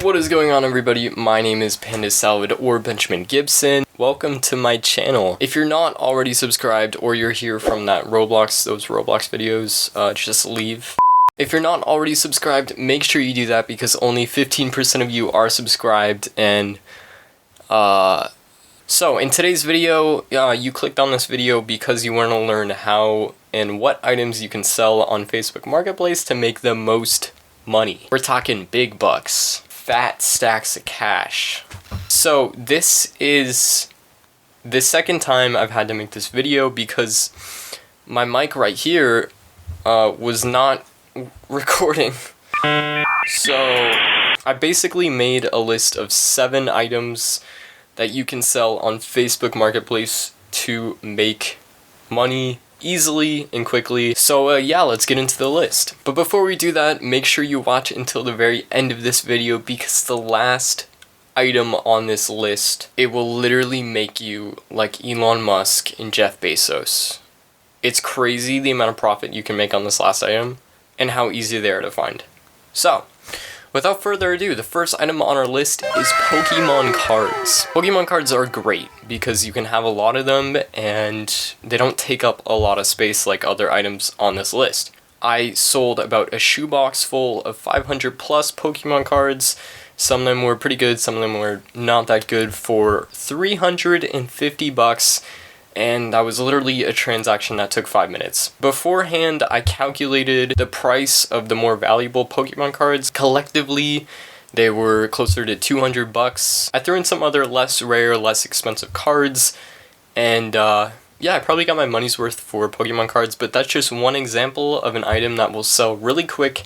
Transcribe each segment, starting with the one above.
What is going on, everybody? My name is Pandasalad or Benjamin Gibson. Welcome to my channel. If you're not already subscribed or you're here from those Roblox videos, just leave. If you're not already subscribed, make sure you do that because only 15% of you are subscribed. And so in today's video, you clicked on this video because you want to learn how and what items you can sell on Facebook Marketplace to make the most money. We're talking big bucks, fat stacks of cash. So this is the second time I've had to make this video because my mic right here was not recording. So I basically made a list of 7 items that you can sell on Facebook Marketplace to make money easily and quickly. So yeah, let's get into the list. But before we do that, make sure you watch until the very end of this video because the last item on this list, it will literally make you like Elon Musk and Jeff Bezos. It's crazy the amount of profit you can make on this last item and how easy they are to find. So without further ado, the first item on our list is Pokemon cards. Pokemon cards are great because you can have a lot of them and they don't take up a lot of space like other items on this list. I sold about a shoebox full of 500 plus Pokemon cards. Some of them were pretty good, some of them were not that good for $350. And that was literally a transaction that took 5 minutes. Beforehand, I calculated the price of the more valuable Pokemon cards. Collectively, they were closer to $200. I threw in some other less rare, less expensive cards, and yeah, I probably got my money's worth for Pokemon cards, but that's just one example of an item that will sell really quick,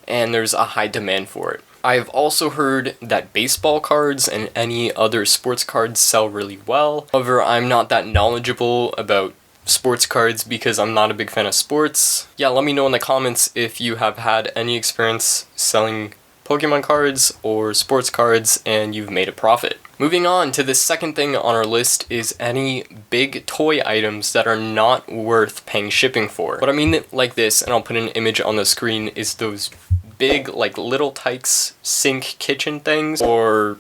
and there's a high demand for it. I've also heard that baseball cards and any other sports cards sell really well. However, I'm not that knowledgeable about sports cards because I'm not a big fan of sports. Yeah, let me know in the comments if you have had any experience selling Pokemon cards or sports cards and you've made a profit. Moving on to the second thing on our list is any big toy items that are not worth paying shipping for. What I mean like this, and I'll put an image on the screen, is those big like Little Tikes sink kitchen things, or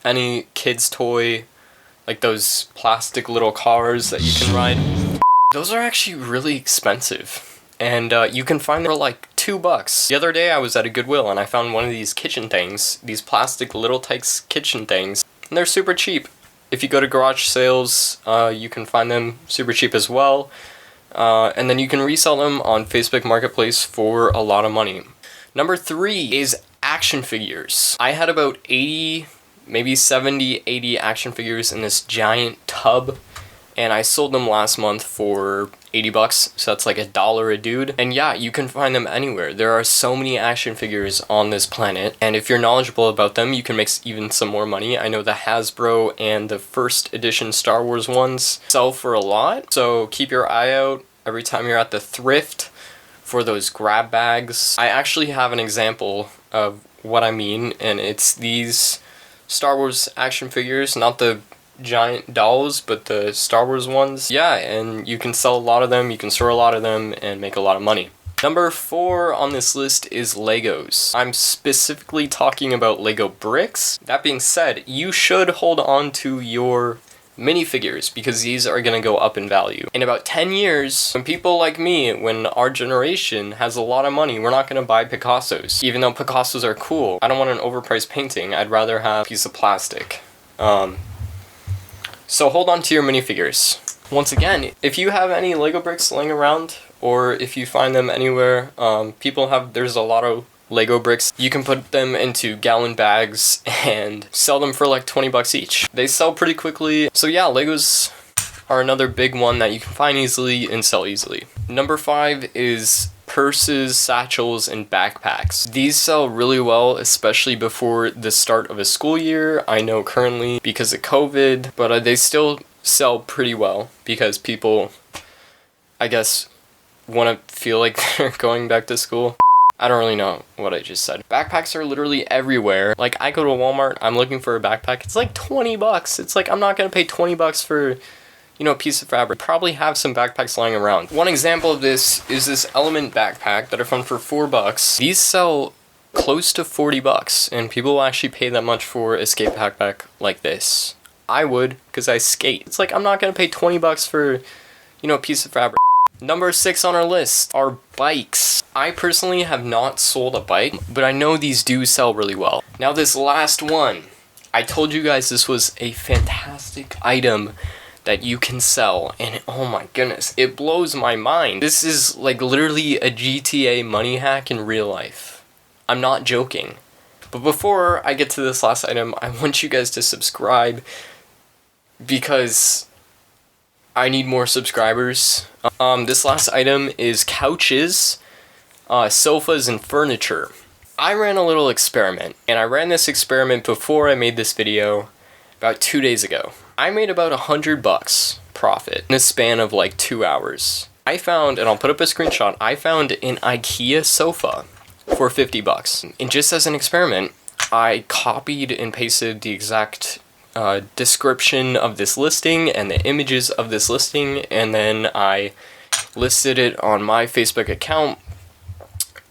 any kids toy like those plastic little cars that you can ride. Those are actually really expensive, and you can find them for like $2. The other day I was at a Goodwill and I found one of these kitchen things, these plastic Little Tikes kitchen things, and they're super cheap. If you go to garage sales, you can find them super cheap as well, and then you can resell them on Facebook Marketplace for a lot of money. Number 3 is action figures. I had about 80, maybe 70, 80 action figures in this giant tub, and I sold them last month for $80, so that's like $1 a dude. And yeah, you can find them anywhere. There are so many action figures on this planet, and if you're knowledgeable about them, you can make even some more money. I know the Hasbro and the first edition Star Wars ones sell for a lot, so keep your eye out every time you're at the thrift for those grab bags. I actually have an example of what I mean, and it's these Star Wars action figures, not the giant dolls, but the Star Wars ones. Yeah, and you can sell a lot of them, you can store a lot of them, and make a lot of money. Number 4 on this list is Legos. I'm specifically talking about Lego bricks. That being said, you should hold on to your minifigures because these are going to go up in value. In about 10 years, when people like me, when our generation has a lot of money, we're not going to buy Picassos. Even though Picassos are cool, I don't want an overpriced painting. I'd rather have a piece of plastic. So hold on to your minifigures. Once again, if you have any Lego bricks laying around, or if you find them anywhere, there's a lot of Lego bricks. You can put them into gallon bags and sell them for like $20 each. They sell pretty quickly. So yeah, Legos are another big one that you can find easily and sell easily. Number 5 is purses, satchels, and backpacks. These sell really well, especially before the start of a school year. I know currently because of COVID, but they still sell pretty well because people, I guess, want to feel like they're going back to school. I don't really know what I just said. Backpacks are literally everywhere. Like, I go to Walmart, I'm looking for a backpack, it's like $20. It's like, I'm not gonna pay $20 for, you know, a piece of fabric. Probably have some backpacks lying around. One example of this is this Element backpack that I found for $4. These sell close to 40 bucks, and people will actually pay that much for a skate backpack like this. I would, because I skate. It's like, I'm not gonna pay 20 bucks for, you know, a piece of fabric. Number 6 on our list are bikes. I personally have not sold a bike, but I know these do sell really well. Now this last one, I told you guys this was a fantastic item that you can sell, and oh my goodness, it blows my mind. This is like literally a GTA money hack in real life. I'm not joking. But before I get to this last item, I want you guys to subscribe because I need more subscribers. This last item is couches, sofas, and furniture. I ran a little experiment, and I ran this experiment before I made this video about 2 days ago. I made about $100 profit in a span of like 2 hours. I found, and I'll put up a screenshot, I found an IKEA sofa for 50 bucks. And just as an experiment, I copied and pasted the exact description of this listing and the images of this listing, and then I listed it on my Facebook account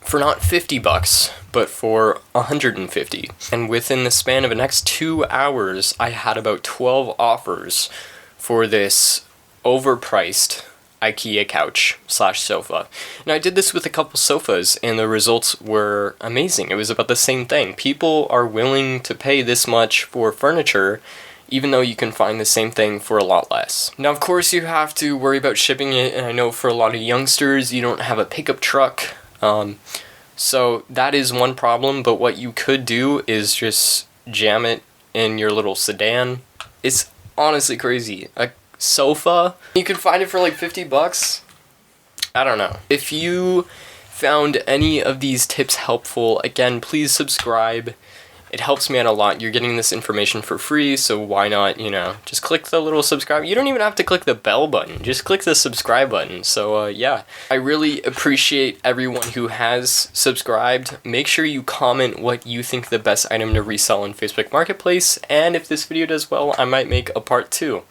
for not 50 bucks, but for 150. And within the span of the next 2 hours, I had about 12 offers for this overpriced IKEA couch / sofa. And I did this with a couple sofas, and the results were amazing. It was about the same thing. People are willing to pay this much for furniture, even though you can find the same thing for a lot less. Now, of course, you have to worry about shipping it, and I know for a lot of youngsters, you don't have a pickup truck. So that is one problem, but what you could do is just jam it in your little sedan. It's honestly crazy. A sofa, you can find it for like 50 bucks. I don't know. If you found any of these tips helpful, again, please subscribe. It helps me out a lot. You're getting this information for free, so why not, you know, just click the little subscribe. You don't even have to click the bell button. Just click the subscribe button. So, yeah. I really appreciate everyone who has subscribed. Make sure you comment what you think the best item to resell in Facebook Marketplace, and if this video does well, I might make a part 2.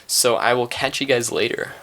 So I will catch you guys later.